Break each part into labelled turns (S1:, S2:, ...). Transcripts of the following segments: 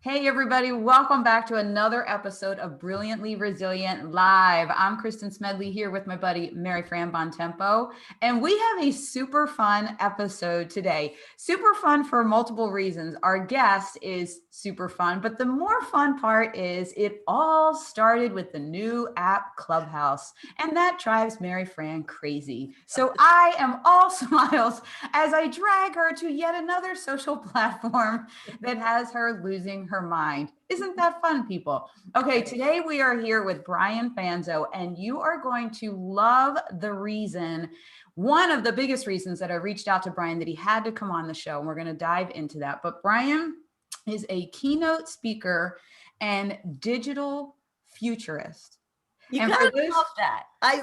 S1: Hey, everybody, welcome back to another episode of Brilliantly Resilient Live. I'm Kristen Smedley here with my buddy Mary Fran Bontempo, and we have a super fun episode today. Super fun for multiple reasons. Our guest is super fun, but the more fun part is it all started with the new app Clubhouse, and that drives Mary Fran crazy. So I am all smiles as I drag her to yet another social platform that has her losing her mind. Isn't that fun, people? Okay, today we are here with Brian Fanzo, and you are going to love the reason, one of the biggest reasons that I reached out to Brian that he had to come on the show, and we're going to dive into that. But Brian is a keynote speaker and digital futurist.
S2: You
S1: And for
S2: gotta
S1: those
S2: love that. I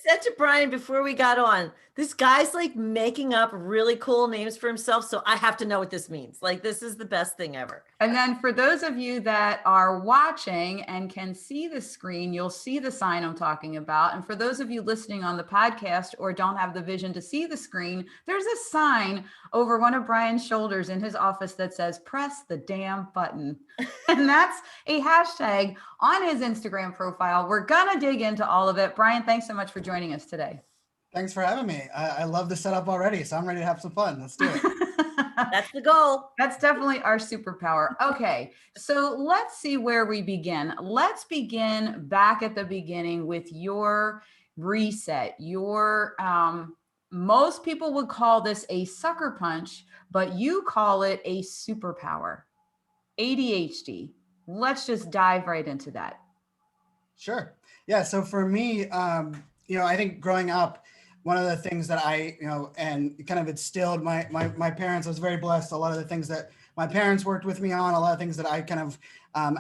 S2: said to Brian before we got on, this guy's like making up really cool names for himself. So I have to know what this means. Like, this is the best thing ever.
S1: And then for those of you that are watching and can see the screen, you'll see the sign I'm talking about. And for those of you listening on the podcast or don't have the vision to see the screen, there's a sign over one of Brian's shoulders in his office that says, press the damn button. And that's a hashtag on his Instagram profile. We're going to dig into all of it. Brian, thanks so much for joining us today.
S3: Thanks for having me. I love the setup already, so I'm ready to have some fun. Let's do it.
S2: That's the goal.
S1: That's definitely our superpower. Okay, so let's see where we begin. Let's begin back at the beginning with your reset. Most people would call this a sucker punch, but you call it a superpower. ADHD. Let's just dive right into that.
S3: Sure. Yeah. So for me, I think growing up, one of the things that and kind of instilled my parents, I was very blessed. A lot of the things that my parents worked with me on, a lot of things that I kind of,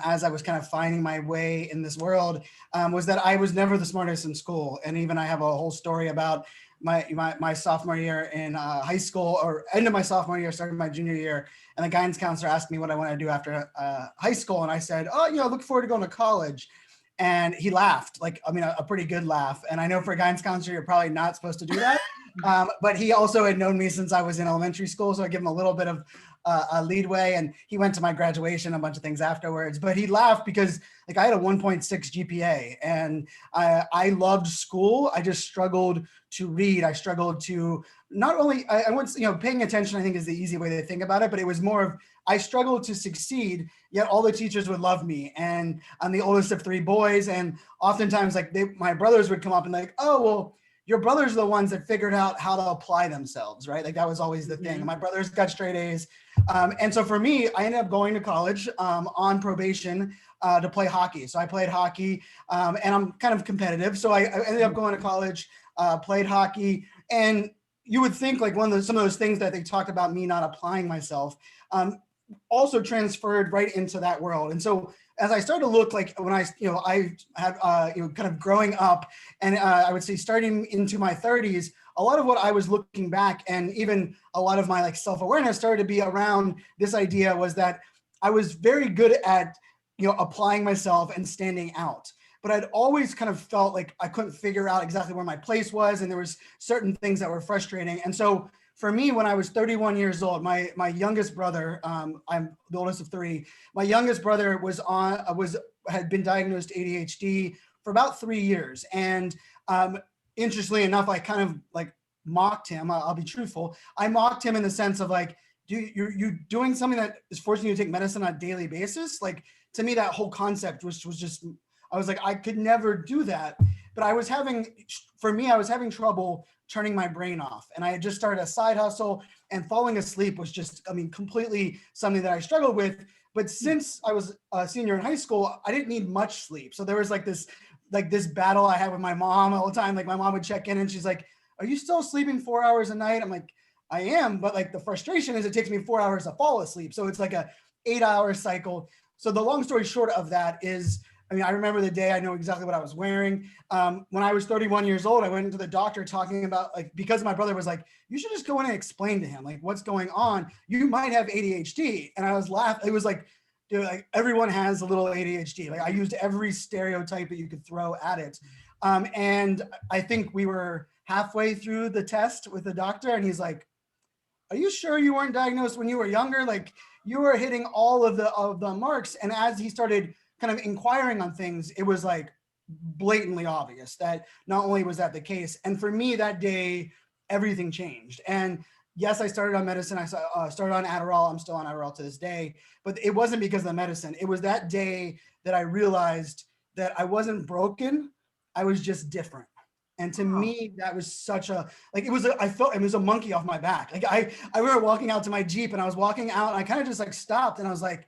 S3: as I was kind of finding my way in this world, was that I was never the smartest in school. And even I have a whole story about my sophomore year in high school, or end of my sophomore year, starting my junior year. And the guidance counselor asked me what I want to do after high school. And I said, look forward to going to college. And he laughed, a pretty good laugh. And I know for a guidance counselor, you're probably not supposed to do that. But he also had known me since I was in elementary school. So I give him a little bit of a leadway. And he went to my graduation, a bunch of things afterwards. But he laughed because I had a 1.6 GPA and I loved school. I just struggled to read. I struggled to not only, I was, paying attention, I think is the easy way to think about it, but it was more of, I struggled to succeed, yet all the teachers would love me. And I'm the oldest of three boys. And oftentimes my brothers would come up and oh, well, your brothers are the ones that figured out how to apply themselves, right? That was always the thing. My brothers got straight A's. And so for me, I ended up going to college on probation to play hockey. So I played hockey and I'm kind of competitive. So I ended up going to college, played hockey. And you would think some of those things that they talked about me not applying myself also transferred right into that world. And so as I started to look when I had kind of growing up and I would say starting into my 30s, a lot of what I was looking back and even a lot of my self-awareness started to be around this idea was that I was very good at, applying myself and standing out. But I'd always kind of felt like I couldn't figure out exactly where my place was. And there was certain things that were frustrating. And so for me, when I was 31 years old, my youngest brother, I'm the oldest of three, my youngest brother had been diagnosed ADHD for about 3 years. And interestingly enough, I kind of mocked him. I'll be truthful. I mocked him in the sense of you're doing something that is forcing you to take medicine on a daily basis. To me, that whole concept was just, I was I could never do that. But I was having trouble turning my brain off. And I had just started a side hustle and falling asleep was just, completely something that I struggled with. But since I was a senior in high school, I didn't need much sleep. So there was this battle I had with my mom all the time. My mom would check in and she's like, are you still sleeping 4 hours a night? I'm like, I am. But the frustration is it takes me 4 hours to fall asleep. So it's a 8-hour cycle. So the long story short of that is, I remember the day, I know exactly what I was wearing. When I was 31 years old, I went into the doctor talking about because my brother was you should just go in and explain to him, what's going on. You might have ADHD. And I was laughing. It was dude, everyone has a little ADHD. I used every stereotype that you could throw at it. And I think we were halfway through the test with the doctor and he's like, are you sure you weren't diagnosed when you were younger? you were hitting all of the marks. And as he started kind of inquiring on things, it was like blatantly obvious that not only was that the case, and for me that day, everything changed. And yes, I started on medicine. I started on Adderall. I'm still on Adderall to this day, but it wasn't because of the medicine. It was that day that I realized that I wasn't broken. I was just different. And to me, that was such a, like, I felt it was a monkey off my back. Like I remember walking out to my Jeep and I was walking out and I kind of just like stopped and I was like,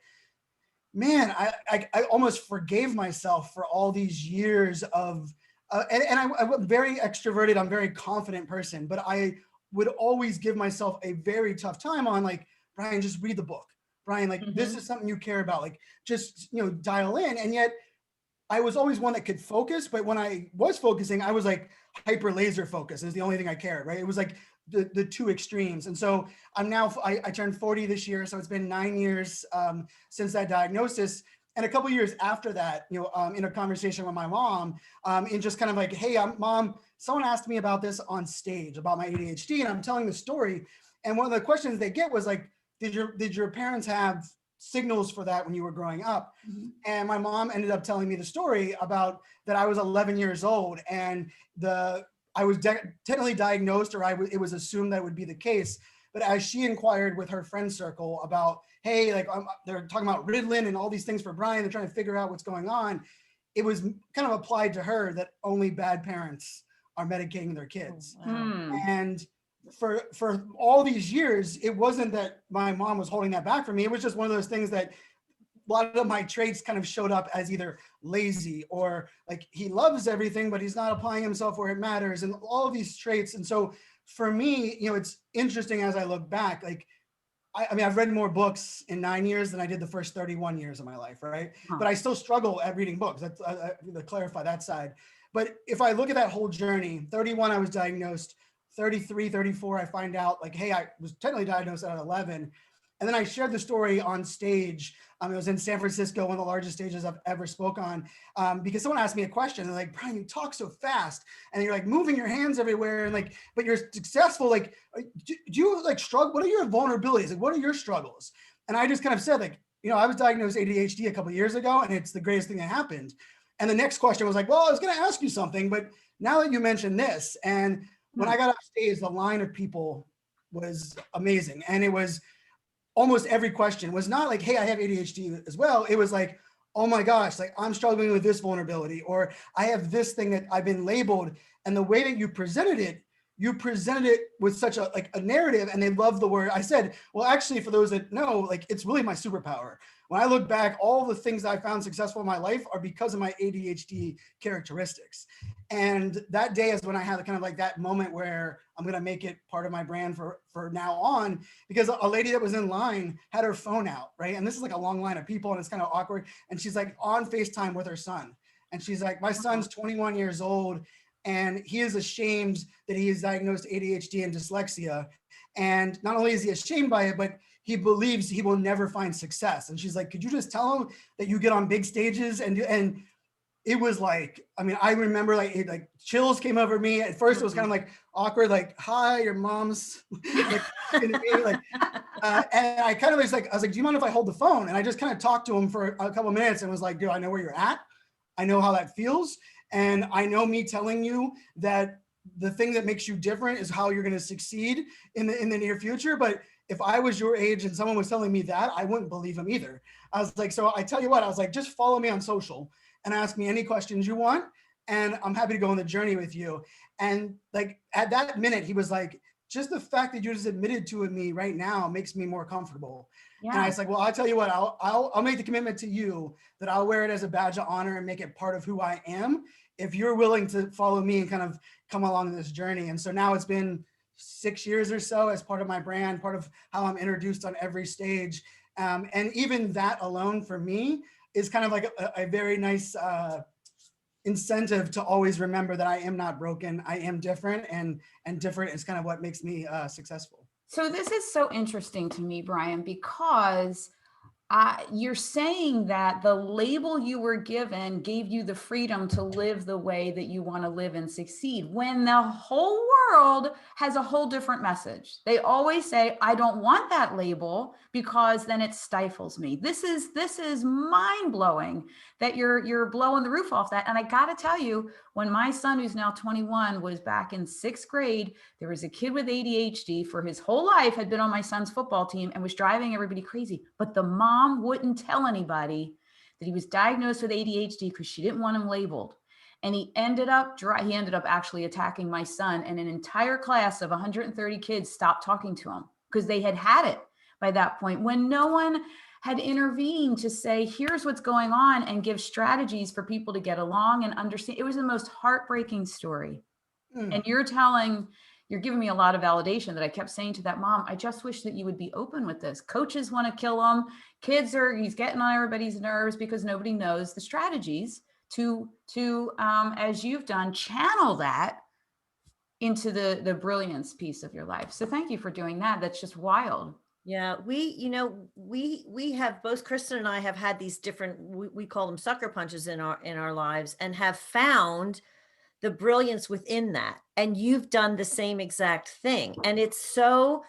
S3: man, I almost forgave myself for all these years of, I'm very extroverted. I'm a very confident person, but I would always give myself a very tough time on like, Brian, just read the book. Brian, like, this is something you care about. Like, just, dial in. And yet I was always one that could focus, but when I was focusing, I was like hyper laser focus is the only thing I cared, right? It was like the two extremes. And so I turned 40 this year. So it's been 9 years since that diagnosis. And a couple of years after that, in a conversation with my mom, in just kind of like, hey, Mom, someone asked me about this on stage about my ADHD, and I'm telling the story. And one of the questions they get was like, did your parents have signals for that when you were growing up? And my mom ended up telling me the story about that I was 11 years old and I was technically diagnosed, or it was assumed that would be the case. But as she inquired with her friend circle about, hey, like they're talking about Ritalin and all these things for Brian, they're trying to figure out what's going on. It was kind of applied to her that only bad parents are medicating their kids.
S2: Oh, wow.
S3: And for all these years, it wasn't that my mom was holding that back from me. It was just one of those things that a lot of my traits kind of showed up as either lazy or like he loves everything, but he's not applying himself where it matters, and all of these traits. And so for me, it's interesting as I look back, like, I mean, I've read more books in 9 years than I did the first 31 years of my life, right? But I still struggle at reading books. That's to clarify that side. But if I look at that whole journey, 31, I was diagnosed. 33, 34, I find out like, hey, I was technically diagnosed at 11. And then I shared the story on stage. It was in San Francisco, one of the largest stages I've ever spoke on, because someone asked me a question. They're like, Brian, you talk so fast and you're like moving your hands everywhere and like, but you're successful. Like, do you like struggle? What are your vulnerabilities? Like, what are your struggles? And I just kind of said like, I was diagnosed ADHD a couple of years ago and it's the greatest thing that happened. And the next question was like, well, I was going to ask you something, but now that you mentioned this, and when I got off stage, the line of people was amazing. And it was almost every question was not like, hey, I have ADHD as well. It was like, oh my gosh, like I'm struggling with this vulnerability, or I have this thing that I've been labeled. And the way that you presented it with such a narrative, and they love the word. I said, well, actually, for those that know, like it's really my superpower. When I look back, all the things that I found successful in my life are because of my ADHD characteristics. And that day is when I had kind of like that moment where I'm going to make it part of my brand for now on, because a lady that was in line had her phone out, right? And this is like a long line of people and it's kind of awkward. And she's like on FaceTime with her son. And she's like, my son's 21 years old and he is ashamed that he is diagnosed ADHD and dyslexia. And not only is he ashamed by it, but he believes he will never find success. And she's like, could you just tell him that you get on big stages? And it was like, I mean, I remember like chills came over me. At first it was kind of like awkward, like, hi, your mom's like, and I kind of was like, I was like, do you mind if I hold the phone? And I just kind of talked to him for a couple of minutes and was like, dude, I know where you're at. I know how that feels. And I know me telling you that the thing that makes you different is how you're going to succeed in the near future. But if I was your age and someone was telling me that, I wouldn't believe him either. I was like, so I tell you what, I was like, just follow me on social and ask me any questions you want. And I'm happy to go on the journey with you. And like at that minute, he was like, just the fact that you just admitted to me right now makes me more comfortable. Yeah. And I was like, well, I'll tell you what, I'll make the commitment to you that I'll wear it as a badge of honor and make it part of who I am, if you're willing to follow me and kind of come along this journey. And so now it's been 6 years or so as part of my brand, part of how I'm introduced on every stage. And even that alone for me is kind of like a very nice incentive to always remember that I am not broken. I am different, and different is kind of what makes me successful.
S1: So this is so interesting to me, Brian, because You're saying that the label you were given gave you the freedom to live the way that you want to live and succeed, when the whole world has a whole different message. They always say, I don't want that label because then it stifles me. This is mind-blowing that you're blowing the roof off that. And I got to tell you, when my son, who's now 21, was back in 6th grade, there was a kid with ADHD for his whole life, had been on my son's football team and was driving everybody crazy. But the mom wouldn't tell anybody that he was diagnosed with ADHD because she didn't want him labeled. And he ended up actually attacking my son, and an entire class of 130 kids stopped talking to him because they had it by that point, when no one had intervened to say, here's what's going on, and give strategies for people to get along and understand. It was the most heartbreaking story. And you're giving me a lot of validation that I kept saying to that mom, I just wish that you would be open with this. Coaches want to kill him. He's getting on everybody's nerves because nobody knows the strategies to as you've done, channel that into the brilliance piece of your life. So thank you for doing that. That's just wild.
S2: Yeah, we have, both Kristen and I have had these different, we call them sucker punches in our lives, and have found the brilliance within that. And you've done the same exact thing. And it's so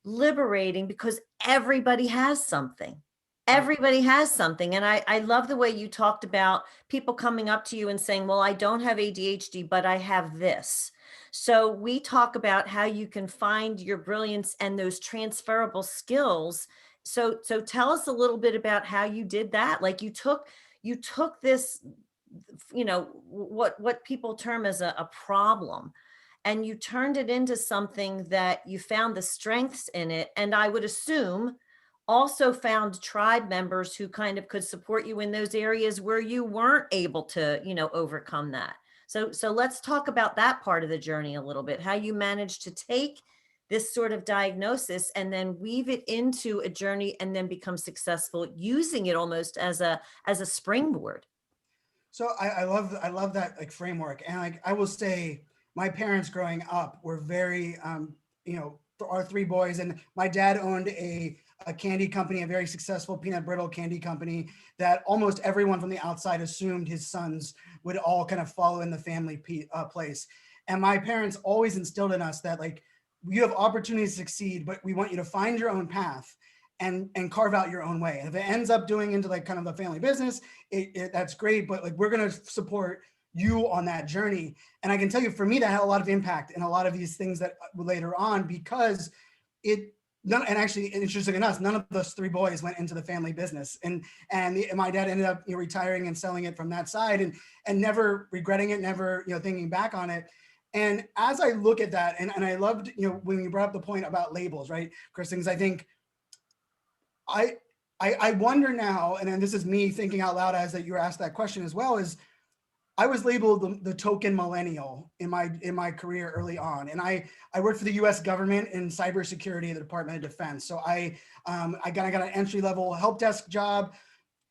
S2: liberating because everybody has something. Everybody has something. And I love the way you talked about people coming up to you and saying, well, I don't have ADHD, but I have this. So we talk about how you can find your brilliance and those transferable skills. So tell us a little bit about how you did that. Like you took this, what people term as a problem, and you turned it into something that you found the strengths in it. And I would assume also found tribe members who kind of could support you in those areas where you weren't able to, overcome that. So let's talk about that part of the journey a little bit, how you managed to take this sort of diagnosis and then weave it into a journey and then become successful using it almost as a springboard.
S3: So I love that like framework. And like I will say, my parents growing up were very our 3 boys, and my dad owned a candy company, a very successful peanut brittle candy company that almost everyone from the outside assumed his sons would all kind of follow in the family place. And my parents always instilled in us that like, you have opportunities to succeed, but we want you to find your own path and carve out your own way. And if it ends up doing into like kind of the family business, that's great, but like, we're going to support you on that journey. And I can tell you, for me, that had a lot of impact in a lot of these things that later on, because actually, interesting enough, none of those 3 boys went into the family business, and my dad ended up retiring and selling it from that side, and never regretting it, never thinking back on it. And as I look at that, and I loved when you brought up the point about labels, right, Kristen? Because I think I wonder now, and then this is me thinking out loud as that you were asked that question as well, is I was labeled the token millennial in my career early on, and I worked for the U.S. government in cybersecurity, the Department of Defense. So I got an entry level help desk job.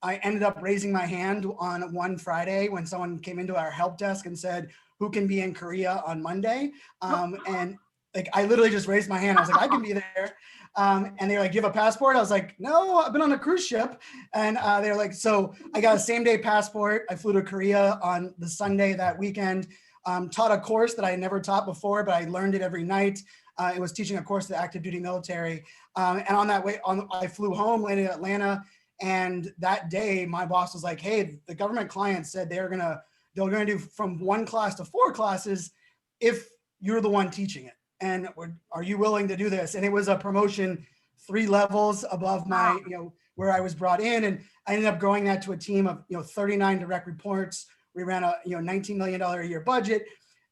S3: I ended up raising my hand on one Friday when someone came into our help desk and said, "Who can be in Korea on Monday?" And like I literally just raised my hand. I was like, "I can be there." And they were like, "Do you have a passport?" I was like, "No, I've been on a cruise ship." And they were like, so I got a same day passport. I flew to Korea on the Sunday that weekend, taught a course that I had never taught before, but I learned it every night. It was teaching a course to the active duty military. And on that way, I flew home, landed in Atlanta. And that day, my boss was like, "Hey, the government client said they're gonna do from 1 class to 4 classes if you're the one teaching it. And are you willing to do this?" And it was a promotion 3 levels above my, where I was brought in. And I ended up growing that to a team of, 39 direct reports. We ran a, $19 million a year budget.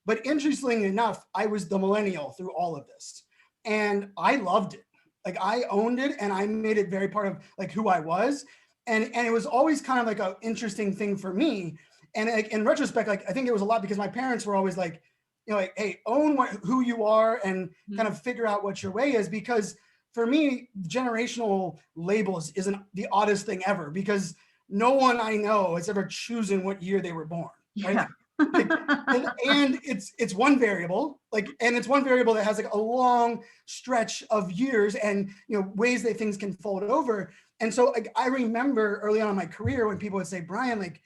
S3: But interestingly enough, I was the millennial through all of this. And I loved it. Like I owned it, and I made it very part of like who I was. And it was always kind of like an interesting thing for me. And like, in retrospect, like I think it was a lot because my parents were always like, like, "Hey, own who you are and kind of figure out what your way is." Because for me, generational labels isn't the oddest thing ever, because no one I know has ever chosen what year they were born. Right?
S1: Yeah.
S3: and it's one variable, and it's one variable that has like a long stretch of years and ways that things can fold over. And so like, I remember early on in my career when people would say, Brian, like,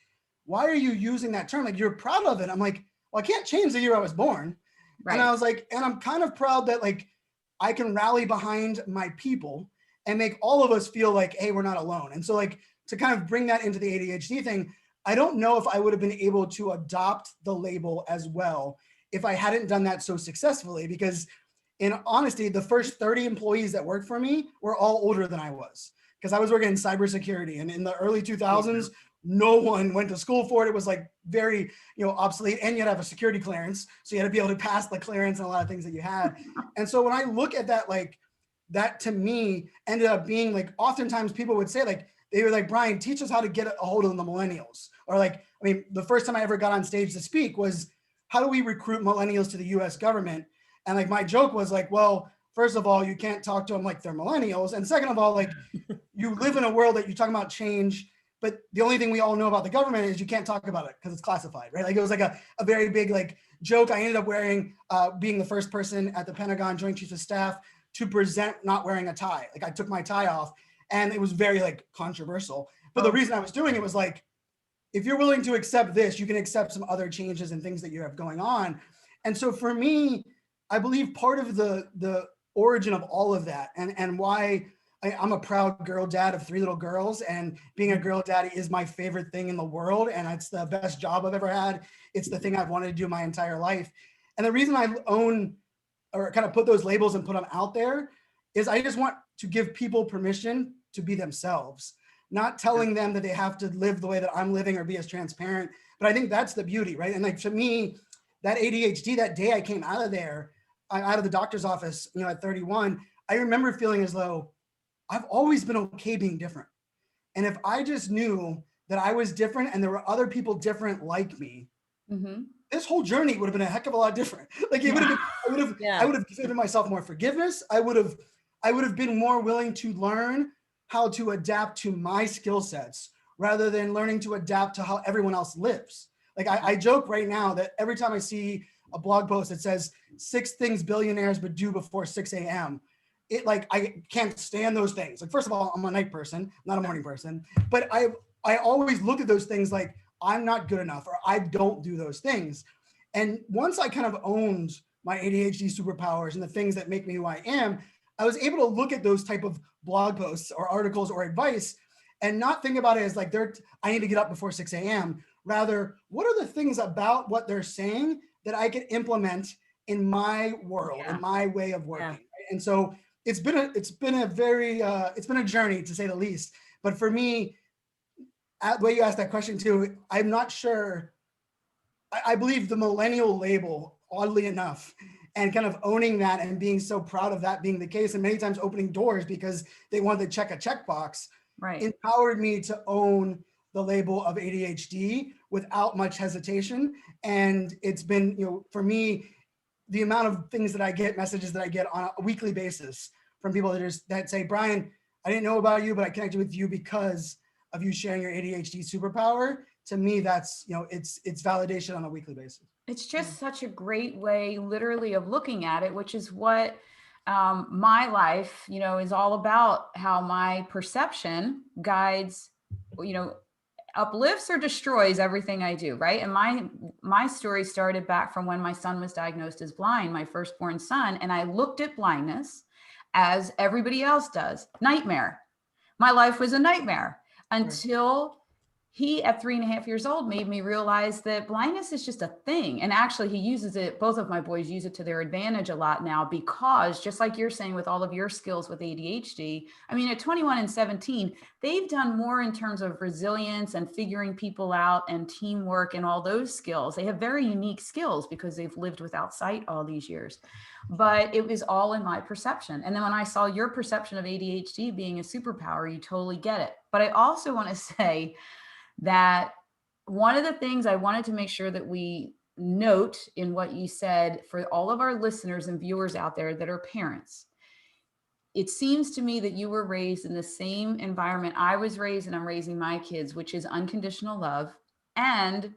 S3: why are you using that term? Like, you're proud of it. I'm like, well, I can't change the year I was born.
S1: Right.
S3: And I was like, and I'm kind of proud that like I can rally behind my people and make all of us feel like, hey, we're not alone. And so like to kind of bring that into the ADHD thing, I don't know if I would have been able to adopt the label as well if I hadn't done that so successfully, because in honesty, the first 30 employees that worked for me were all older than I was, because I was working in cybersecurity, and in the early 2000s, no one went to school for it. It was like very, obsolete, and you had to have a security clearance. So you had to be able to pass the clearance and a lot of things that you had. And so when I look at that, like that to me ended up being like, oftentimes people would say like, they were like, Brian, teach us how to get a hold of the millennials. Or like, I mean, the first time I ever got on stage to speak was, how do we recruit millennials to the US government? And like, my joke was like, well, first of all, you can't talk to them like they're millennials. And second of all, like you live in a world that you're talking about change, but the only thing we all know about the government is you can't talk about it because it's classified, right? Like it was like a very big like joke. I ended up wearing, being the first person at the Pentagon Joint Chiefs of Staff to present not wearing a tie. Like I took my tie off, and it was very like controversial. But the reason I was doing it was like, if you're willing to accept this, you can accept some other changes and things that you have going on. And so for me, I believe part of the origin of all of that and why I'm a proud girl dad of 3 little girls, and being a girl daddy is my favorite thing in the world. And it's the best job I've ever had. It's the thing I've wanted to do my entire life. And the reason I own or kind of put those labels and put them out there is I just want to give people permission to be themselves, not telling them that they have to live the way that I'm living or be as transparent. But I think that's the beauty, right? And like to me, that ADHD, that day I came out of there, out of the doctor's office, at 31, I remember feeling as though I've always been okay being different. And if I just knew that I was different and there were other people different like me, this whole journey would have been a heck of a lot different. Like it would have been, I would have given myself more forgiveness. I would have been more willing to learn how to adapt to my skill sets rather than learning to adapt to how everyone else lives. Like I joke right now that every time I see a blog post that says 6 things billionaires would do before 6 a.m., it like, I can't stand those things. Like, first of all, I'm a night person, not a morning person, but I always look at those things like I'm not good enough or I don't do those things. And once I kind of owned my ADHD superpowers and the things that make me who I am, I was able to look at those type of blog posts or articles or advice and not think about it as like I need to get up before 6 a.m. Rather, what are the things about what they're saying that I can implement in my world, in my way of working? Right? And so it's been a journey, to say the least. But for me, the way you asked that question too, I'm not sure. I believe the millennial label, oddly enough, and kind of owning that and being so proud of that being the case, and many times opening doors because they wanted to check a checkbox, empowered me to own the label of ADHD without much hesitation. And it's been, for me, the amount of things that I get, messages that I get on a weekly basis from people that say, Brian, I didn't know about you, but I connected with you because of you sharing your ADHD superpower. To me, that's, it's validation on a weekly basis.
S1: It's just such a great way, literally, of looking at it, which is what my life, is all about. How my perception guides, uplifts or destroys everything I do, right? And my story started back from when my son was diagnosed as blind, my firstborn son, and I looked at blindness as everybody else does, nightmare. My life was a nightmare until he, at 3.5 years old, made me realize that blindness is just a thing. And actually, he uses it, both of my boys use it to their advantage a lot now, because just like you're saying with all of your skills with ADHD, I mean, at 21 and 17, they've done more in terms of resilience and figuring people out and teamwork and all those skills. They have very unique skills because they've lived without sight all these years. But it was all in my perception. And then when I saw your perception of ADHD being a superpower, you totally get it. But I also want to say that one of the things I wanted to make sure that we note in what you said for all of our listeners and viewers out there that are parents, it seems to me that you were raised in the same environment I was raised and I'm raising my kids, which is unconditional love. And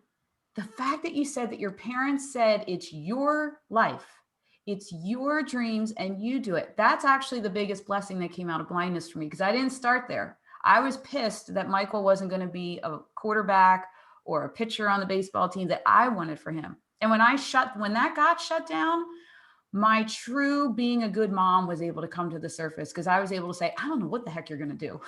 S1: the fact that you said that your parents said it's your life, it's your dreams, and you do it. That's actually the biggest blessing that came out of blindness for me, because I didn't start there. I was pissed that Michael wasn't going to be a quarterback or a pitcher on the baseball team that I wanted for him. And when that got shut down, my true being a good mom was able to come to the surface, because I was able to say, I don't know what the heck you're going to do.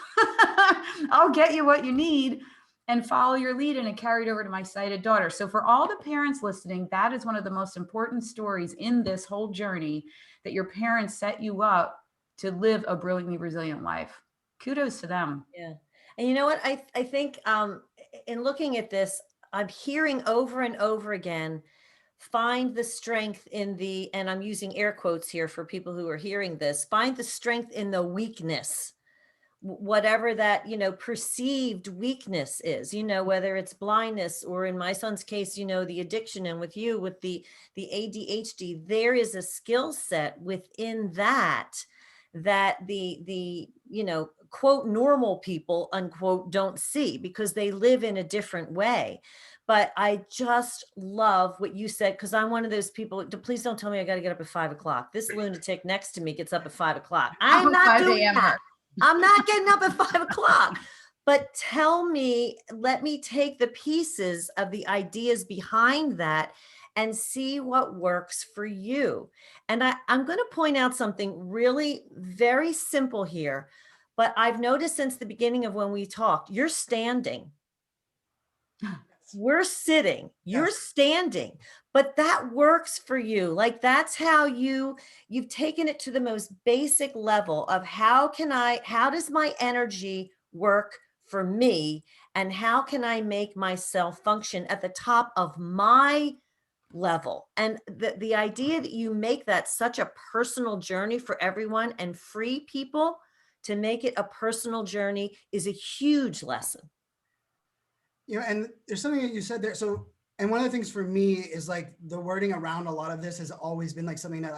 S1: I'll get you what you need and follow your lead. And it carried over to my sighted daughter. So for all the parents listening, that is one of the most important stories in this whole journey, that your parents set you up to live a brilliantly resilient life. Kudos to them.
S2: Yeah. And you know what? I think in looking at this, I'm hearing over and over again, find the strength in the, and I'm using air quotes here for people who are hearing this, find the strength in the weakness, whatever that, perceived weakness is, whether it's blindness, or in my son's case, the addiction, and with you, with the ADHD, there is a skill set within that the quote normal people unquote don't see, because they live in a different way. But I just love what you said, because I'm one of those people. Please don't tell me I got to get up at 5 o'clock. This lunatic next to me gets up at 5 o'clock. I'm not doing that. I'm not getting up at 5 o'clock. But let me take the pieces of the ideas behind that and see what works for you. And I'm going to point out something really very simple here, but I've noticed since the beginning of when we talked, you're standing. We're sitting, you're standing, but that works for you. Like, that's how you've taken it to the most basic level of how does my energy work for me? And how can I make myself function at the top of my level? And the idea that you make that such a personal journey for everyone and free people to make it a personal journey is a huge lesson.
S3: And there's something that you said there. So, and one of the things for me is like the wording around a lot of this has always been like something that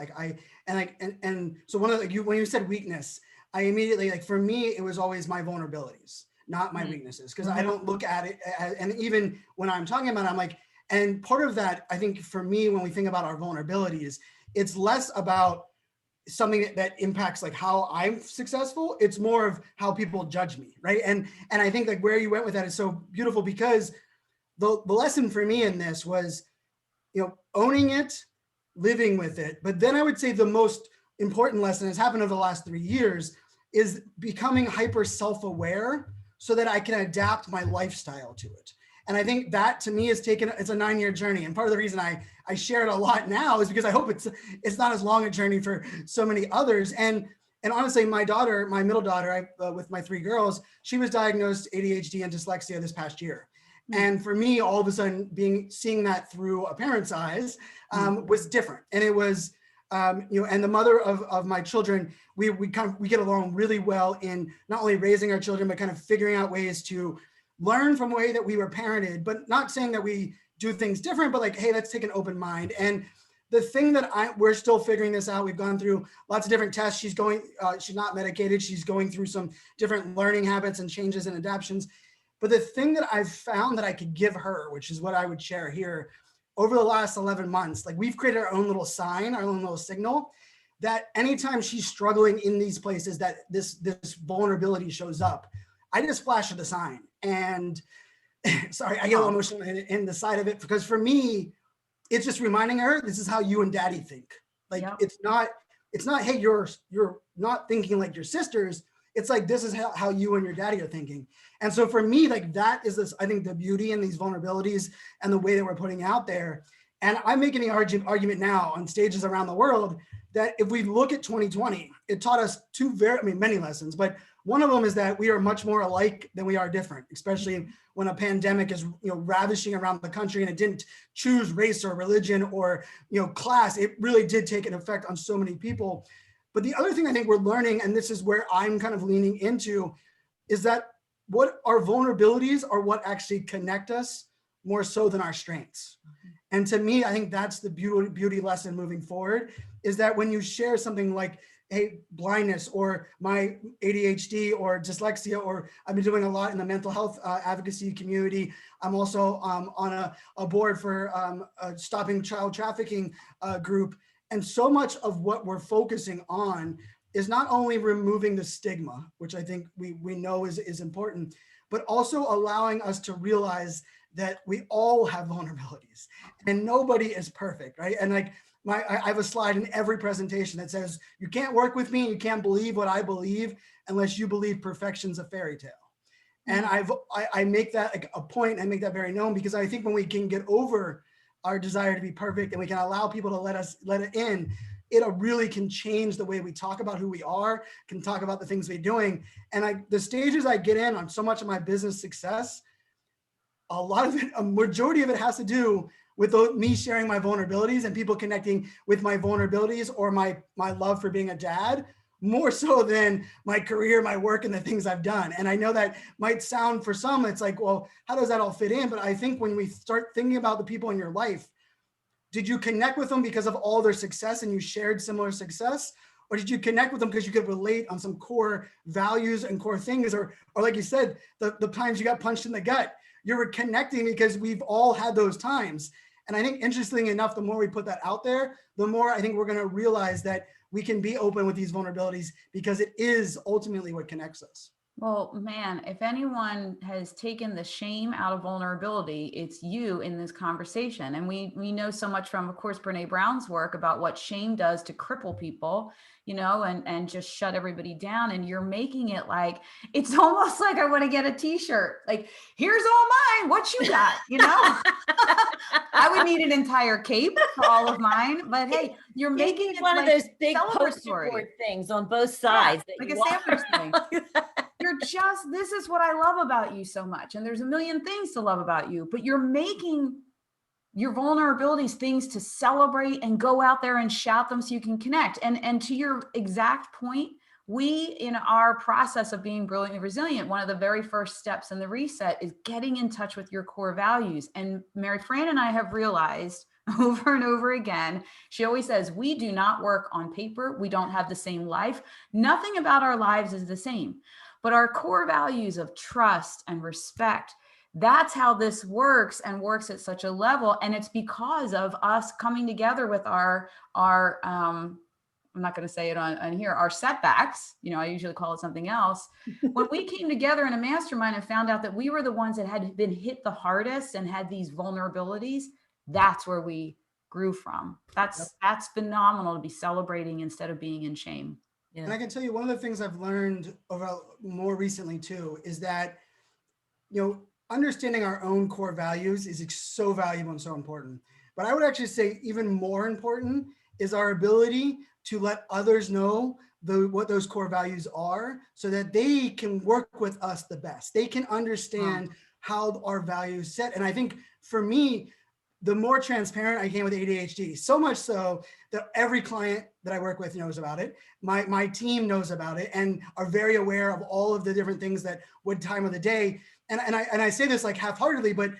S3: so one of when you said weakness, I immediately, like, for me, it was always my vulnerabilities, not my weaknesses. Cause I don't look at it and even when I'm talking about it, I'm like, and part of that, I think for me, when we think about our vulnerabilities, it's less about something that impacts like how I'm successful. It's more of how people judge me, right? And I think like where you went with that is so beautiful, because the lesson for me in this was, owning it, living with it. But then I would say the most important lesson has happened over the last 3 years is becoming hyper self-aware so that I can adapt my lifestyle to it. And I think that to me it's a 9-year journey. And part of the reason I share it a lot now is because I hope it's not as long a journey for so many others. And honestly, my middle daughter, with my 3 girls, she was diagnosed ADHD and dyslexia this past year. And for me, all of a sudden seeing that through a parent's eyes was different. And it was, and the mother of my children, we get along really well in not only raising our children, but kind of figuring out ways to learn from the way that we were parented, but not saying that we do things different, but like, hey, let's take an open mind. And the thing that we're still figuring this out. We've gone through lots of different tests. She's not medicated. She's going through some different learning habits and changes and adaptations. But the thing that I've found that I could give her, which is what I would share here, over the last 11 months, like we've created our own little sign, our own little signal, that anytime she's struggling in these places that this vulnerability shows up, I just flash her the sign. And sorry, I get a little emotional in the side of it, because for me, it's just reminding her, this is how you and daddy think. Like, it's not, hey, you're not thinking like your sisters. It's like, this is how you and your daddy are thinking. And so for me, like, that is this, I think, the beauty in these vulnerabilities and the way that we're putting out there. And I'm making the argument now on stages around the world that if we look at 2020, it taught us many lessons, but one of them is that we are much more alike than we are different, especially when a pandemic is, ravishing around the country, and it didn't choose race or religion or, class. It really did take an effect on so many people. But the other thing I think we're learning, and this is where I'm kind of leaning into, is that what our vulnerabilities are what actually connect us more so than our strengths. And to me, I think that's the beauty lesson moving forward, is that when you share something like, hey, blindness or my ADHD or dyslexia, or I've been doing a lot in the mental health advocacy community. I'm also on a board for Stopping Child Trafficking group. And so much of what we're focusing on is not only removing the stigma, which I think we know is important, but also allowing us to realize that we all have vulnerabilities and nobody is perfect, right? And like I have a slide in every presentation that says, you can't work with me, you can't believe what I believe unless you believe perfection's a fairy tale. And I make that like a point, I make that very known, because I think when we can get over our desire to be perfect and we can allow people to let it in, it really can change the way we talk about who we are, can talk about the things we're doing. And the stages I get in on so much of my business success, a lot of it, a majority of it has to do with me sharing my vulnerabilities and people connecting with my vulnerabilities or my love for being a dad, more so than my career, my work, and the things I've done. And I know that might sound, for some, it's like, well, how does that all fit in? But I think when we start thinking about the people in your life, did you connect with them because of all their success and you shared similar success? Or did you connect with them because you could relate on some core values and core things? Or like you said, the times you got punched in the gut, you were connecting because we've all had those times. And I think, interestingly enough, the more we put that out there, the more I think we're going to realize that we can be open with these vulnerabilities, because it is ultimately what connects us.
S1: Well, man, if anyone has taken the shame out of vulnerability, it's you in this conversation. And we know so much from, of course, Brene Brown's work about what shame does to cripple people, and just shut everybody down. And you're making it like, it's almost like I want to get a t-shirt. Like, here's all mine. What you got? I would need an entire cape for all of mine. But hey, you're making it
S2: one
S1: like
S2: of those big poster
S1: celebratory
S2: board things on both sides.
S1: like a sandwich thing. This is what I love about you so much. And there's a million things to love about you, but you're making your vulnerabilities things to celebrate and go out there and shout them so you can connect. And to your exact point, we, in our process of being brilliantly resilient, one of the very first steps in the reset is getting in touch with your core values. And Mary Fran and I have realized over and over again, she always says, we do not work on paper. We don't have the same life. Nothing about our lives is the same. But our core values of trust and respect, that's how this works, and works at such a level. And it's because of us coming together with our I'm not going to say it on here, our setbacks. I usually call it something else. When we came together in a mastermind and found out that we were the ones that had been hit the hardest and had these vulnerabilities, that's where we grew from. That's phenomenal to be celebrating instead of being in shame.
S3: Yeah. And I can tell you, one of the things I've learned over more recently too, is that, understanding our own core values is so valuable and so important. But I would actually say even more important is our ability to let others know what those core values are, so that they can work with us the best. They can understand how our values set. And I think for me, the more transparent I came with ADHD, so much so that every client that I work with knows about it. My team knows about it and are very aware of all of the different things that what time of the day. And I say this like half-heartedly, but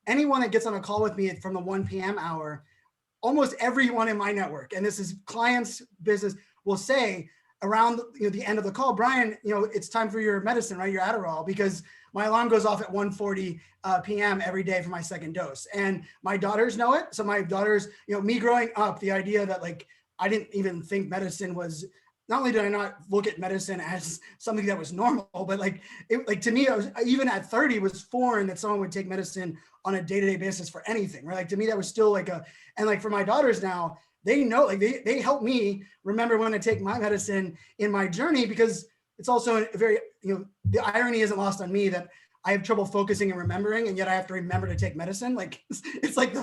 S3: anyone that gets on a call with me from the 1 p.m. hour, almost everyone in my network, and this is clients, business, will say around the end of the call, Brian, it's time for your medicine, right? Your Adderall, because my alarm goes off at 1:40 p.m. every day for my second dose. And my daughters know it. So my daughters, me growing up, the idea that like, I didn't even think medicine was, not only did I not look at medicine as something that was normal, but to me, I was, even at 30, was foreign that someone would take medicine on a day-to-day basis for anything, right? Like to me, that was still and like for my daughters now, they know, like they help me remember when to take my medicine in my journey, because it's also a very, the irony isn't lost on me that I have trouble focusing and remembering, and yet I have to remember to take medicine. Like it's like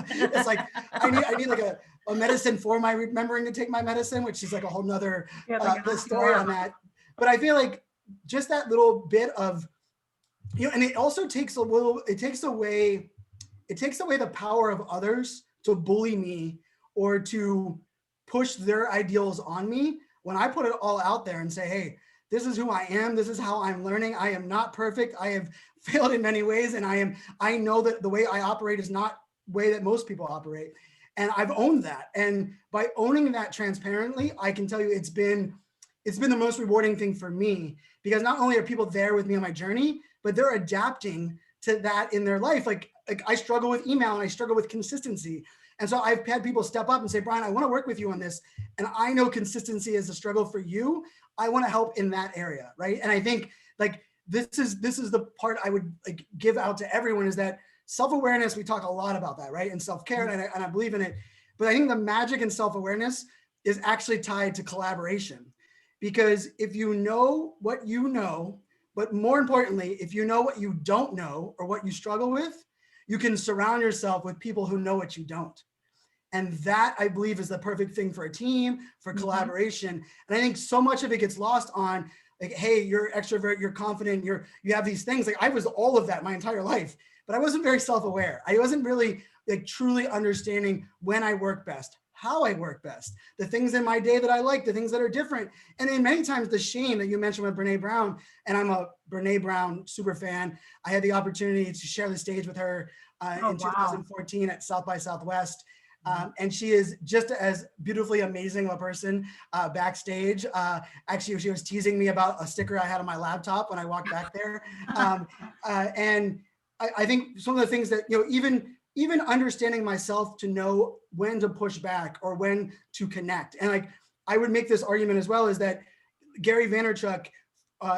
S3: I need like a medicine for my remembering to take my medicine, which is like a whole nother story on that. But I feel like just that little bit of, and it also takes away the power of others to bully me or to push their ideals on me. When I put it all out there and say, hey, this is who I am. This is how I'm learning. I am not perfect. I have failed in many ways. And I know that the way I operate is not the way that most people operate. And I've owned that. And by owning that transparently, I can tell you it's been the most rewarding thing for me, because not only are people there with me on my journey, but they're adapting to that in their life. Like I struggle with email and I struggle with consistency. And so I've had people step up and say, Brian, I want to work with you on this. And I know consistency is a struggle for you. I want to help in that area, right? And I think like this is the part I would like give out to everyone, is that self-awareness. We talk a lot about that, right? And self-care, and I believe in it. But I think the magic in self-awareness is actually tied to collaboration, because if you know what you know, but more importantly, if you know what you don't know or what you struggle with, you can surround yourself with people who know what you don't. And that, I believe, is the perfect thing for a team, for collaboration. And I think so much of it gets lost on like, hey, you're extrovert, you're confident, you have these things. Like I was all of that my entire life, but I wasn't very self-aware. I wasn't really like truly understanding when I work best, how I work best, the things in my day that I like, the things that are different. And then many times the shame that you mentioned with Brene Brown, and I'm a Brene Brown super fan. I had the opportunity to share the stage with her in 2014 at South by Southwest. And she is just as beautifully amazing of a person backstage. Actually, she was teasing me about a sticker I had on my laptop when I walked back there. And I think some of the things that, even understanding myself to know when to push back or when to connect. And like, I would make this argument as well, is that Gary Vaynerchuk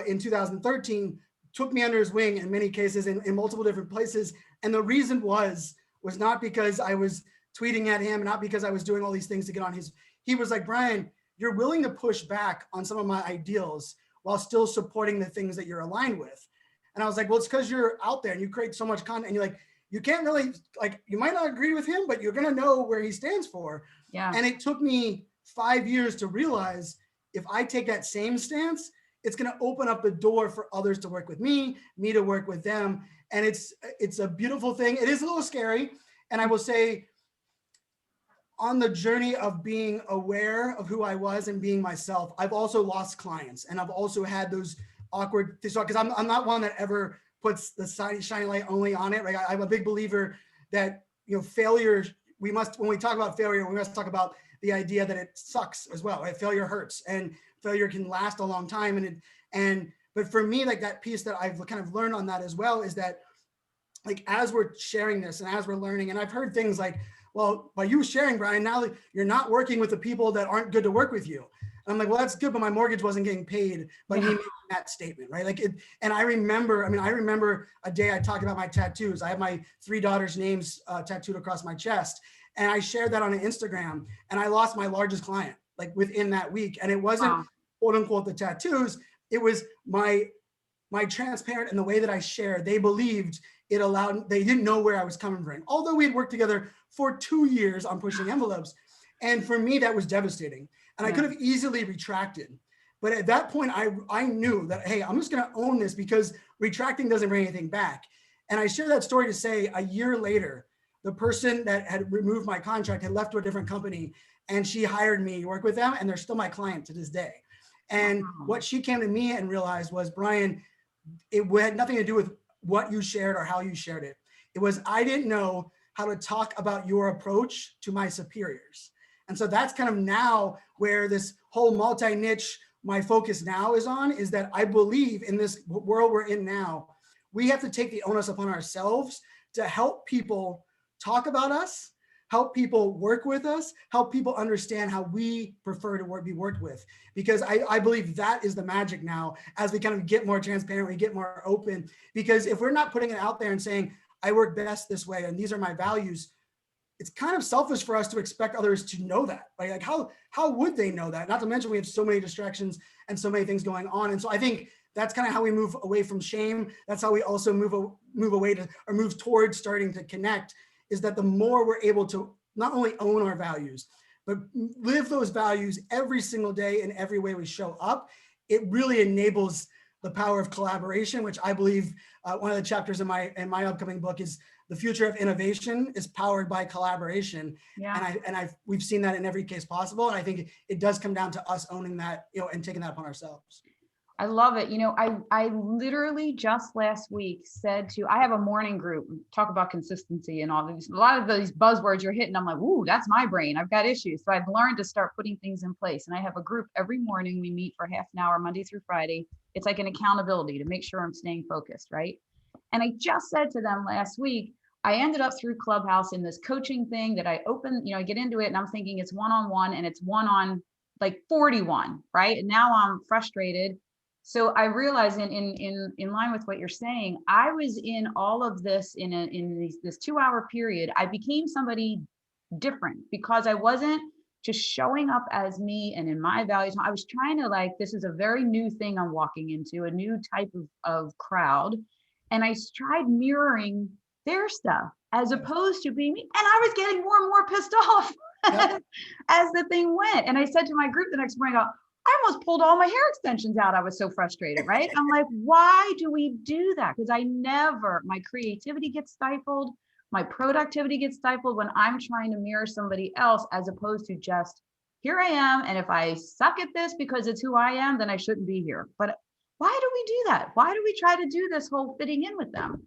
S3: in 2013 took me under his wing in many cases in multiple different places. And the reason was not because I was tweeting at him, not because I was doing all these things to get on his, he was like, Brian, you're willing to push back on some of my ideals while still supporting the things that you're aligned with. And I was like, well, it's because you're out there and you create so much content and you're like, you can't really, like, you might not agree with him, but you're going to know where he stands for.
S1: Yeah.
S3: And it took me 5 years to realize if I take that same stance, it's going to open up the door for others to work with me to work with them. And it's a beautiful thing. It is a little scary. And I will say, on the journey of being aware of who I was and being myself, I've also lost clients, and I've also had those awkward things, because I'm not one that ever puts the shiny light only on it. Like I'm a big believer that, failure, when we talk about failure, we must talk about the idea that it sucks as well, right? Failure hurts, and failure can last a long time. But for me, like that piece that I've kind of learned on that as well is that, like, as we're sharing this and as we're learning, and I've heard things like, well, by you sharing, Brian, now you're not working with the people that aren't good to work with you. And I'm like, well, that's good, but my mortgage wasn't getting paid by me making that statement, right? Like, and I remember a day I talked about my tattoos. I have my 3 daughters' names tattooed across my chest, and I shared that on Instagram, and I lost my largest client like within that week. And it wasn't quote unquote the tattoos. It was my transparent and the way that I shared. They believed it allowed, they didn't know where I was coming from. Although we had worked together for 2 years on pushing envelopes. And for me, that was devastating. And I could have easily retracted. But at that point, I knew that, hey, I'm just going to own this, because retracting doesn't bring anything back. And I share that story to say, a year later, the person that had removed my contract had left to a different company, and she hired me to work with them, and they're still my client to this day. And what she came to me and realized was, Brian, it had nothing to do with what you shared or how you shared it. It was, I didn't know how to talk about your approach to my superiors. And so that's kind of now where this whole multi-niche, my focus now is on, is that I believe in this world we're in now, we have to take the onus upon ourselves to help people talk about us, help people work with us, help people understand how we prefer to be worked with. Because I believe that is the magic now, as we kind of get more transparent, we get more open. Because if we're not putting it out there and saying, I work best this way, and these are my values, it's kind of selfish for us to expect others to know that. Like how would they know that? Not to mention we have so many distractions and so many things going on. And so I think that's kind of how we move away from shame. That's how we also move away to, or move towards starting to connect, is that the more we're able to not only own our values, but live those values every single day in every way we show up, it really enables the power of collaboration, which I believe one of the chapters in my upcoming book is the future of innovation is powered by collaboration. Yeah. And we've seen that in every case possible. And I think it does come down to us owning that, and taking that upon ourselves.
S1: I love it. I literally just last week I have a morning group, talk about consistency and all these, a lot of these buzzwords you're hitting. I'm like, ooh, that's my brain. I've got issues. So I've learned to start putting things in place. And I have a group every morning. We meet for half an hour, Monday through Friday. It's like an accountability to make sure I'm staying focused, right? And I just said to them last week, I ended up through Clubhouse in this coaching thing that I opened, I get into it and I'm thinking it's one-on-one and it's one on like 41, right? And now I'm frustrated. So I realized in line with what you're saying, I was in all of this this 2 hour period. I became somebody different because I wasn't just showing up as me and in my values. I was trying to like, this is a very new thing I'm walking into, a new type of crowd. And I tried mirroring their stuff as opposed to being me. And I was getting more and more pissed off
S3: Yep.
S1: as the thing went. And I said to my group the next morning, I almost pulled all my hair extensions out. I was so frustrated, right? I'm like, why do we do that? Because my creativity gets stifled, my productivity gets stifled when I'm trying to mirror somebody else, as opposed to just, here I am. And if I suck at this because it's who I am, then I shouldn't be here. But why do we do that? Why do we try to do this whole fitting in with them?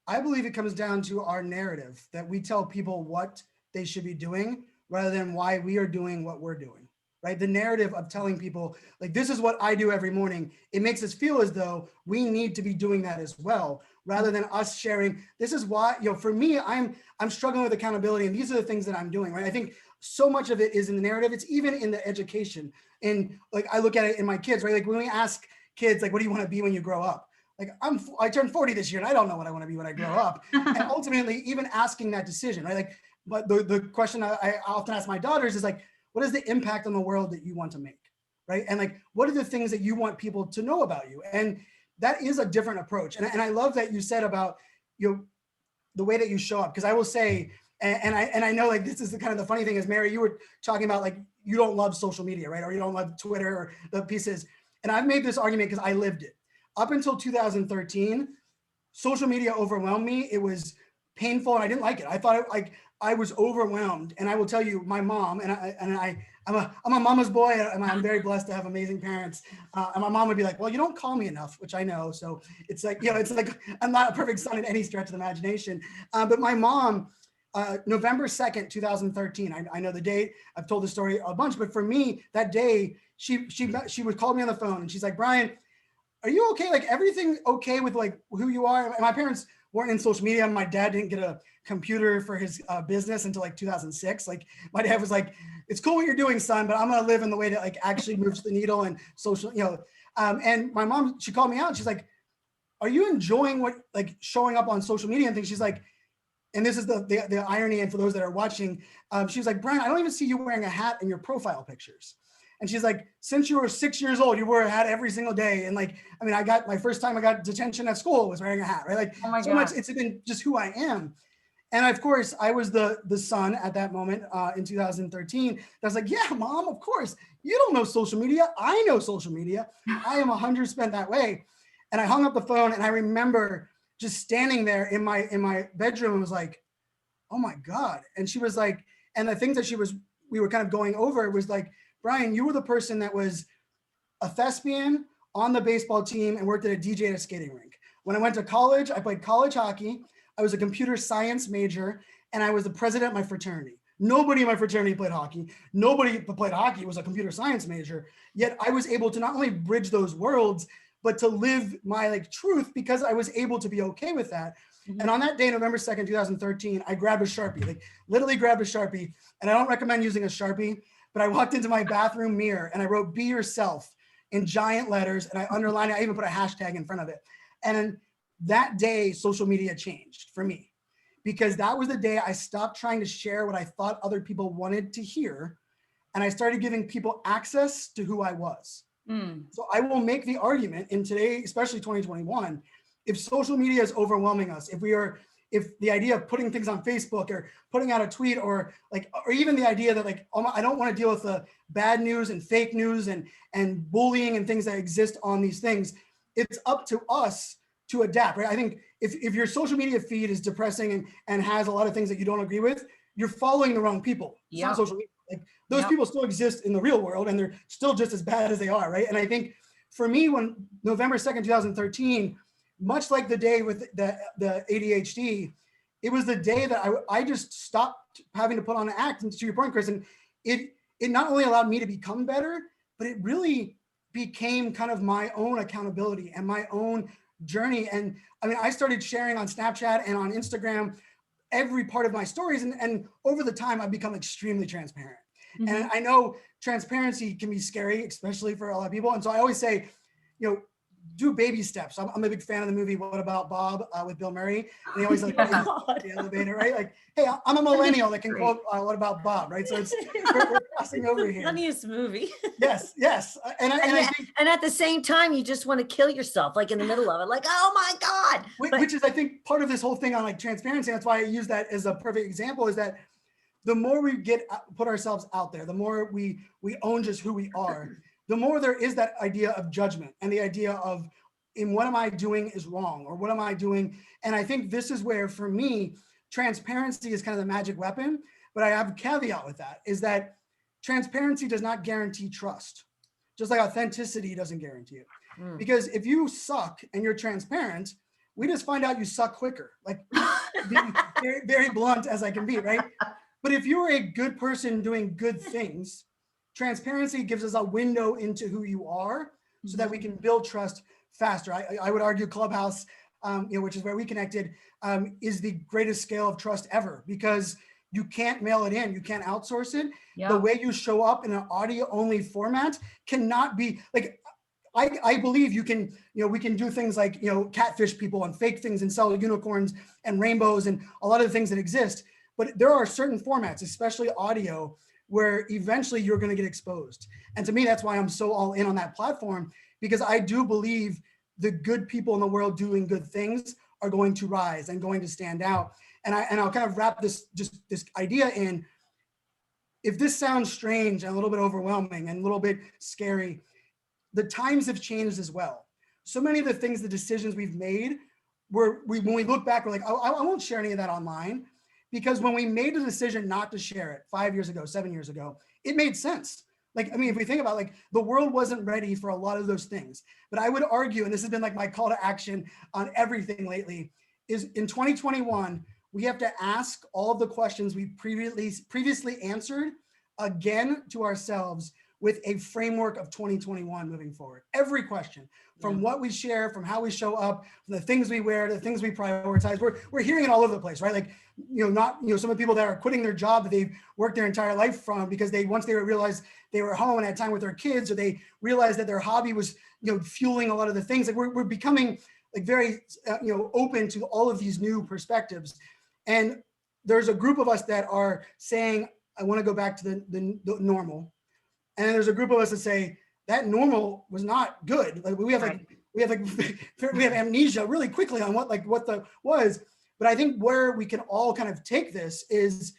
S3: I believe it comes down to our narrative that we tell people what they should be doing rather than why we are doing what we're doing, right? The narrative of telling people, like, this is what I do every morning. It makes us feel as though we need to be doing that as well, rather than us sharing, this is why, for me, I'm struggling with accountability and these are the things that I'm doing, right? I think so much of it is in the narrative. It's even in the education. And like, I look at it in my kids, right? Like when we ask kids, like, what do you want to be when you grow up? Like I turned 40 this year and I don't know what I want to be when I grow up. And ultimately, even asking that decision, right? Like, but the question I often ask my daughters is like, what is the impact on the world that you want to make, right? And like, what are the things that you want people to know about you? And that is a different approach. And I love that you said about, the way that you show up, because I will say, and I know like this is the kind of the funny thing is, Mary, you were talking about like, you don't love social media, right? Or you don't love Twitter or the pieces. And I've made this argument because I lived it. Up until 2013, social media overwhelmed me. It was painful and I didn't like it. I thought I was overwhelmed. And I will tell you, my mom, I'm a mama's boy, and I'm very blessed to have amazing parents. And my mom would be like, well, you don't call me enough, which I know. So it's like, it's like, I'm not a perfect son in any stretch of the imagination. But my mom, November 2nd, 2013, I know the date, I've told the story a bunch, but for me, that day, she would call me on the phone and she's like, Brian, are you okay? Like everything okay with like who you are? And my parents weren't in social media. My dad didn't get a computer for his business until like 2006. Like my dad was like, it's cool what you're doing, son, but I'm going to live in the way that like actually moves the needle and social, and my mom, she called me out and she's like, are you enjoying what, like showing up on social media and things? She's like, and this is the irony. And for those that are watching, she was like, Brian, I don't even see you wearing a hat in your profile pictures. And she's like, since you were 6 years old, you wore a hat every single day. And like, I mean, I got my first time I got detention at school was wearing a hat, right? Like so much, it's been just who I am. And of course, I was the son at that moment in 2013. I was like, yeah, mom, of course. You don't know social media. I know social media. I am 100% that way. And I hung up the phone and I remember just standing there in my bedroom and was like, oh my God. And she was like, and the things that we were kind of going over was like, Brian, you were the person that was a thespian on the baseball team and worked at a DJ at a skating rink. When I went to college, I played college hockey. I was a computer science major and I was the president of my fraternity. Nobody in my fraternity played hockey. Nobody that played hockey was a computer science major. Yet I was able to not only bridge those worlds, but to live my like truth because I was able to be okay with that. Mm-hmm. And on that day, November 2nd, 2013, I grabbed a Sharpie, like literally grabbed a Sharpie. And I don't recommend using a Sharpie, but I walked into my bathroom mirror and I wrote "Be Yourself" in giant letters and I underlined it. I even put a hashtag in front of it. And that day, social media changed for me because that was the day I stopped trying to share what I thought other people wanted to hear. And I started giving people access to who I was. So I will make the argument in today, especially 2021, if social media is overwhelming us, if the idea of putting things on Facebook or putting out a tweet or even the idea that like, oh, I don't want to deal with the bad news and fake news and bullying and things that exist on these things, it's up to us to adapt, right? I think if your social media feed is depressing and has a lot of things that you don't agree with, you're following the wrong people. It's not social media. Like those people still exist in the real world and they're still just as bad as they are, right? And I think for me, when November 2nd, 2013, much like the day with the ADHD, it was the day that I just stopped having to put on an act. And to your point, Chris, and it not only allowed me to become better, but it really became kind of my own accountability and my own journey. And I mean, I started sharing on Snapchat and on Instagram every part of my stories. And over the time, I've become extremely transparent. And I know transparency can be scary, especially for a lot of people. And so I always say, do baby steps. I'm a big fan of the movie What About Bob with Bill Murray. And he always like the elevator, right? Like, hey, I'm a millennial that can quote What About Bob, right? So it's we're crossing over here.
S2: Funniest movie.
S3: Yes. And I think,
S2: and at the same time, you just want to kill yourself, like in the middle of it, like, oh my God.
S3: Which is, I think, part of this whole thing on like transparency. That's why I use that as a perfect example, is that the more we put ourselves out there, the more we own just who we are, the more there is that idea of judgment and the idea of, in what am I doing is wrong, or what am I doing? And I think this is where, for me, transparency is kind of the magic weapon. But I have a caveat with that, is that transparency does not guarantee trust, just like authenticity doesn't guarantee it. Because if you suck and you're transparent, we just find out you suck quicker, like being very, very blunt as I can be, right? But if you're a good person doing good things, transparency gives us a window into who you are, so that we can build trust faster. I would argue Clubhouse, which is where we connected, is the greatest scale of trust ever, because you can't mail it in, you can't outsource it. The way you show up in an audio only format cannot be like, I believe you can, we can do things like, catfish people and fake things and sell unicorns and rainbows and a lot of the things that exist. But there are certain formats, especially audio, where eventually you're going to get exposed. And to me, that's why I'm so all in on that platform, because I do believe the good people in the world doing good things are going to rise and going to stand out. And I'll kind of wrap this idea in. If this sounds strange and a little bit overwhelming and a little bit scary, the times have changed as well. So many of the things, the decisions we've made, when we look back, we're like, oh, I won't share any of that online. Because when we made the decision not to share it 5 years ago, 7 years ago, it made sense. Like, I mean, if we think about, like, the world wasn't ready for a lot of those things. But I would argue, and this has been like my call to action on everything lately, is in 2021, we have to ask all of the questions we previously answered again to ourselves, with a framework of 2021 moving forward. Every question, from what we share, from how we show up, from the things we wear, the things we prioritize, we're hearing it all over the place, right? Like, some of the people that are quitting their job that they've worked their entire life from, because once they realized they were home and had time with their kids, or they realized that their hobby was, fueling a lot of the things. Like, we're becoming like very, open to all of these new perspectives. And there's a group of us that are saying, I want to go back to the normal. And there's a group of us that say that normal was not good. Like, we have amnesia really quickly on what the was. But I think where we can all kind of take this is,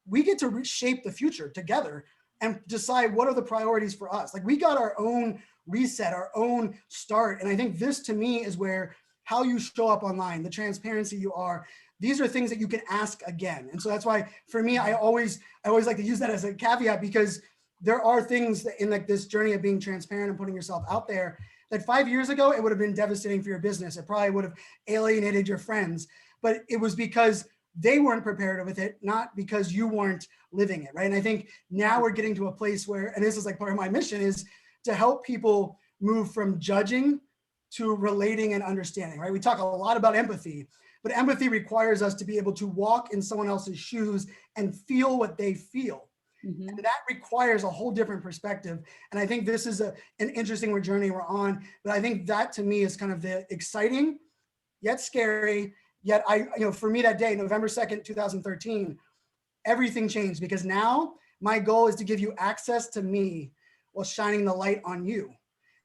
S3: we get to reshape the future together and decide what are the priorities for us. Like, we got our own reset, our own start. And I think this, to me, is where how you show up online, the transparency you are, these are things that you can ask again. And so that's why, for me, I always like to use that as a caveat, because there are things that in like this journey of being transparent and putting yourself out there, that 5 years ago, it would have been devastating for your business. It probably would have alienated your friends, but it was because they weren't prepared with it, not because you weren't living it, right? And I think now we're getting to a place where, and this is like part of my mission, is to help people move from judging to relating and understanding, right? We talk a lot about empathy, but empathy requires us to be able to walk in someone else's shoes and feel what they feel. And that requires a whole different perspective. And I think this is an interesting journey we're on. But I think that, to me, is kind of the exciting, yet scary, yet for me, that day, November 2nd, 2013, everything changed, because now my goal is to give you access to me while shining the light on you.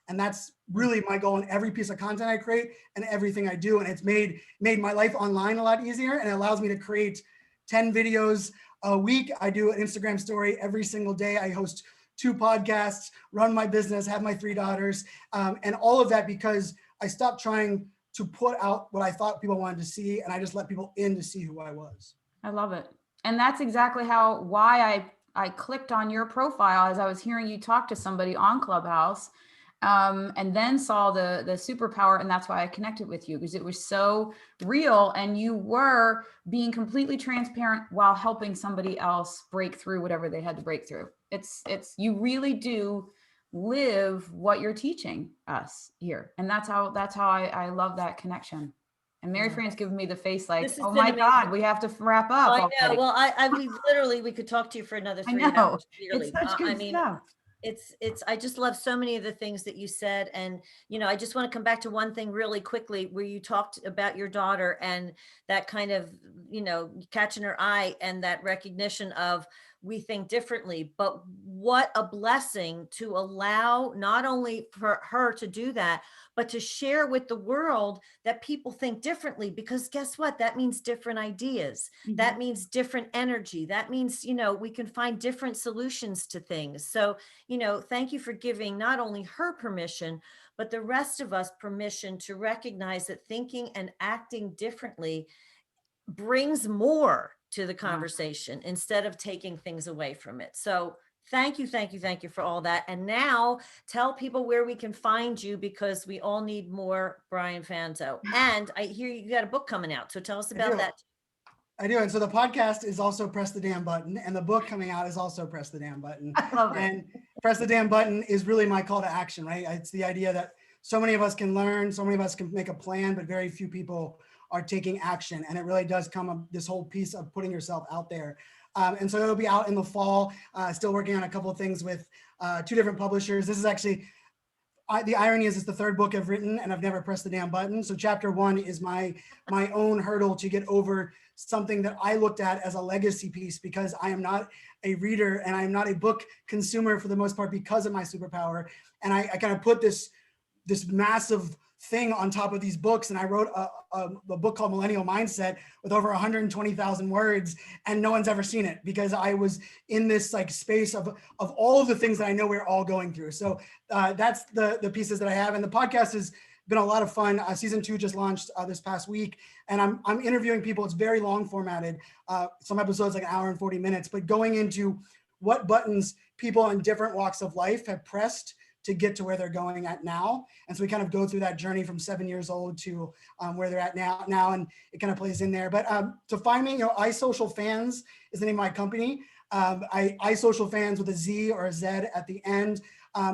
S3: And that's really my goal in every piece of content I create and everything I do. And it's made my life online a lot easier, and it allows me to create 10 videos a week. I do an Instagram story every single day. I host 2 podcasts, run my business, have my 3 daughters, and all of that because I stopped trying to put out what I thought people wanted to see, and I just let people in to see who I was.
S1: I love it. And that's exactly why I clicked on your profile as I was hearing you talk to somebody on Clubhouse, and then saw the Superpower, and that's why I connected with you, because it was so real, and you were being completely transparent while helping somebody else break through whatever they had to break through. It's you really do live what you're teaching us here, and that's how I love that connection. And Mary
S2: Yeah.
S1: Fran's giving me the face like,
S2: This has
S1: oh
S2: been
S1: my God,
S2: amazing.
S1: we have to wrap
S2: Oh,
S1: up
S2: I know.
S1: already.
S2: Well, we could talk to you for another
S1: I
S2: 3
S1: know.
S2: hours,
S1: It's
S2: clearly.
S1: such
S2: I
S1: good
S2: mean,
S1: stuff.
S2: I just love so many of the things that you said. And, I just want to come back to one thing really quickly, where you talked about your daughter and that kind of, catching her eye and that recognition of, we think differently. But what a blessing to allow not only for her to do that, but to share with the world that people think differently, because guess what? That means different ideas. That means different energy. That means, we can find different solutions to things. So, thank you for giving not only her permission, but the rest of us permission to recognize that thinking and acting differently brings more to the conversation instead of taking things away from it. So thank you, thank you, thank you for all that. And now tell people where we can find you, because we all need more Brian Fanzo. And I hear you got a book coming out. So tell us about that.
S3: I do. And so the podcast is also Press the Damn Button, and the book coming out is also Press the Damn Button.
S1: I love it.
S3: And Press the Damn Button is really my call to action, right? It's the idea that so many of us can learn, so many of us can make a plan, but very few people are taking action. And it really does come up this whole piece of putting yourself out there. And so it'll be out in the fall. Still working on a couple of things with 2 different publishers. This is actually, the irony is it's the 3rd book I've written, and I've never pressed the damn button. So chapter 1 is my own hurdle to get over something that I looked at as a legacy piece, because I am not a reader and I am not a book consumer for the most part because of my superpower. And I kind of put this massive thing on top of these books. And I wrote a book called Millennial Mindset with over 120,000 words, and no one's ever seen it because I was in this like space of all of the things that I know we're all going through. So that's the pieces that I have. And the podcast has been a lot of fun. Season 2 just launched this past week, and I'm interviewing people. It's very long formatted. Some episodes like an hour and 40 minutes, but going into what buttons people in different walks of life have pressed to get to where they're going at now. And so we kind of go through that journey from 7 years old to where they're at now, and it kind of plays in there. But to find me, iSocial Fans is the name of my company. iSocial Fans with a Z or a Z at the end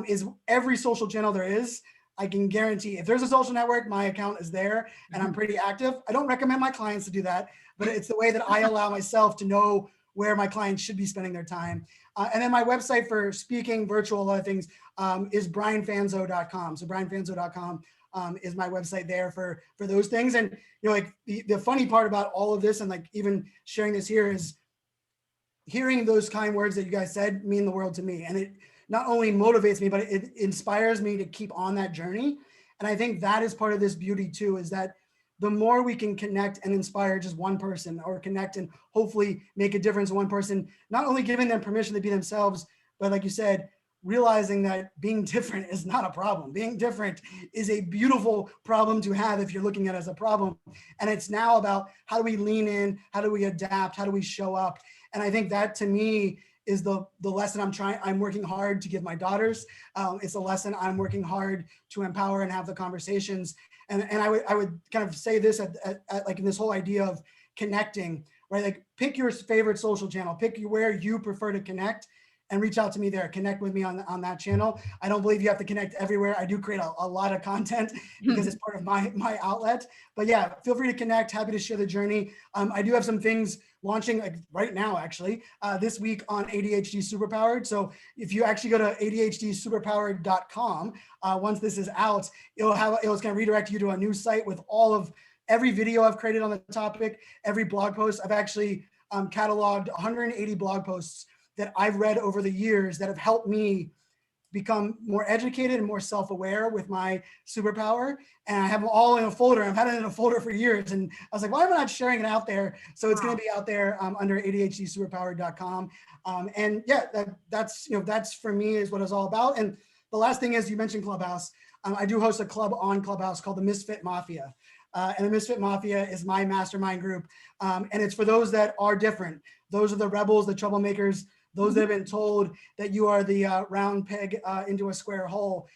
S3: is every social channel there is. I can guarantee if there's a social network, my account is there, and I'm pretty active. I don't recommend my clients to do that, but it's the way that I allow myself to know where my clients should be spending their time. And then my website for speaking, virtual, other things is brianfanzo.com. So brianfanzo.com is my website there for those things. And like the funny part about all of this, and like even sharing this here, is hearing those kind words that you guys said mean the world to me. And it not only motivates me, but it inspires me to keep on that journey. And I think that is part of this beauty too, is that the more we can connect and inspire just one person, or connect and hopefully make a difference in one person, not only giving them permission to be themselves, but like you said, realizing that being different is not a problem. Being different is a beautiful problem to have if you're looking at it as a problem. And it's now about how do we lean in, how do we adapt, how do we show up? And I think that to me is the lesson I'm working hard to give my daughters. It's a lesson I'm working hard to empower and have the conversations. And I would kind of say this at like in this whole idea of connecting, right? Like pick your favorite social channel, pick where you prefer to connect, and reach out to me there. Connect with me on that channel. I don't believe you have to connect everywhere. I do create a lot of content because it's part of my outlet. But yeah, feel free to connect. Happy to share the journey. I do have some things launching like right now, actually, this week on ADHD Superpowered. So if you actually go to ADHDsuperpowered.com, once this is out, it's going to redirect you to a new site with all of every video I've created on the topic, every blog post. I've actually cataloged 180 blog posts that I've read over the years that have helped me become more educated and more self-aware with my superpower. And I have them all in a folder. I've had it in a folder for years. And I was like, why am I not sharing it out there? So it's going to be out there under ADHDsuperpowered.com. And yeah, that's for me is what it's all about. And the last thing is, you mentioned Clubhouse. I do host a club on Clubhouse called the Misfit Mafia. And the Misfit Mafia is my mastermind group. And it's for those that are different. Those are the rebels, the troublemakers, those that have been told that you are the round peg into a square hole.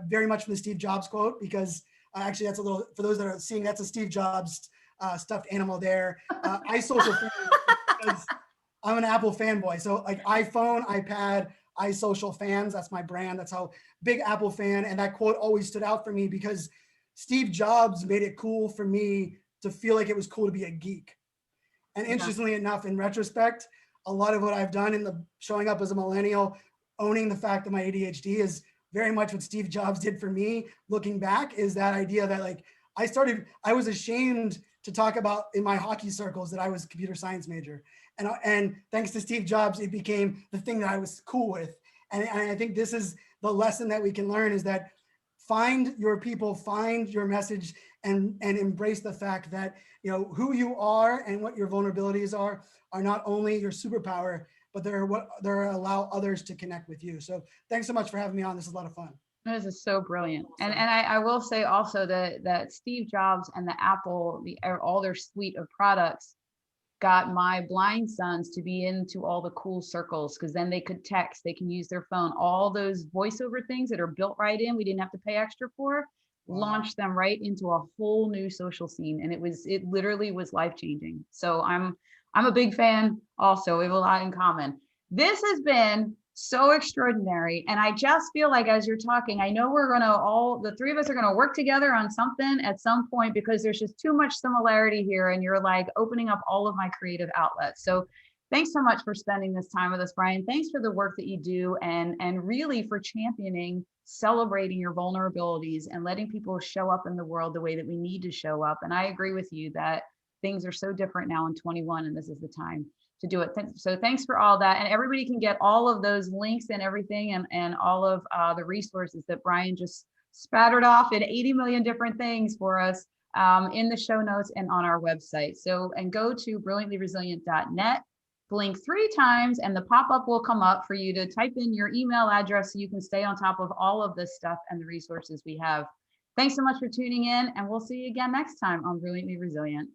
S3: Very much from the Steve Jobs quote, because actually that's a little, for those that are seeing, that's a Steve Jobs stuffed animal there. iSocial fan, because I'm an Apple fanboy. So like iPhone, iPad, iSocial Fans, that's my brand. That's how big Apple fan. And that quote always stood out for me because Steve Jobs made it cool for me to feel like it was cool to be a geek. And interestingly enough, in retrospect, a lot of what I've done in the showing up as a millennial, owning the fact that my ADHD is very much what Steve Jobs did for me. Looking back, is that idea that like I was ashamed to talk about in my hockey circles that I was a computer science major. And thanks to Steve Jobs, it became the thing that I was cool with. And I think this is the lesson that we can learn, is that find your people, find your message, and embrace the fact that, you know, who you are and what your vulnerabilities are not only your superpower, but they're allow others to connect with you. So thanks so much for having me on. This is a lot of fun.
S1: This is so brilliant. And I will say also that Steve Jobs and the Apple, all their suite of products got my blind sons to be into all the cool circles, because then they could text, they can use their phone, all those voiceover things that are built right in, we didn't have to pay extra for, launched them right into a whole new social scene. And it literally was life-changing. So I'm a big fan also. We have a lot in common. This has been so extraordinary. And I just feel like as you're talking, I know the three of us are going to work together on something at some point, because there's just too much similarity here. And you're like opening up all of my creative outlets. So thanks so much for spending this time with us, Brian. Thanks for the work that you do, and really for championing, celebrating your vulnerabilities and letting people show up in the world the way that we need to show up. And I agree with you that things are so different now in 21, and this is the time to do it. So thanks for all that. And everybody can get all of those links and everything, and all of the resources that Brian just spattered off in 80 million different things for us in the show notes and on our website. So, and go to brilliantlyresilient.net, blink 3 times, and the pop-up will come up for you to type in your email address so you can stay on top of all of this stuff and the resources we have. Thanks so much for tuning in, and we'll see you again next time on Brilliantly Resilient.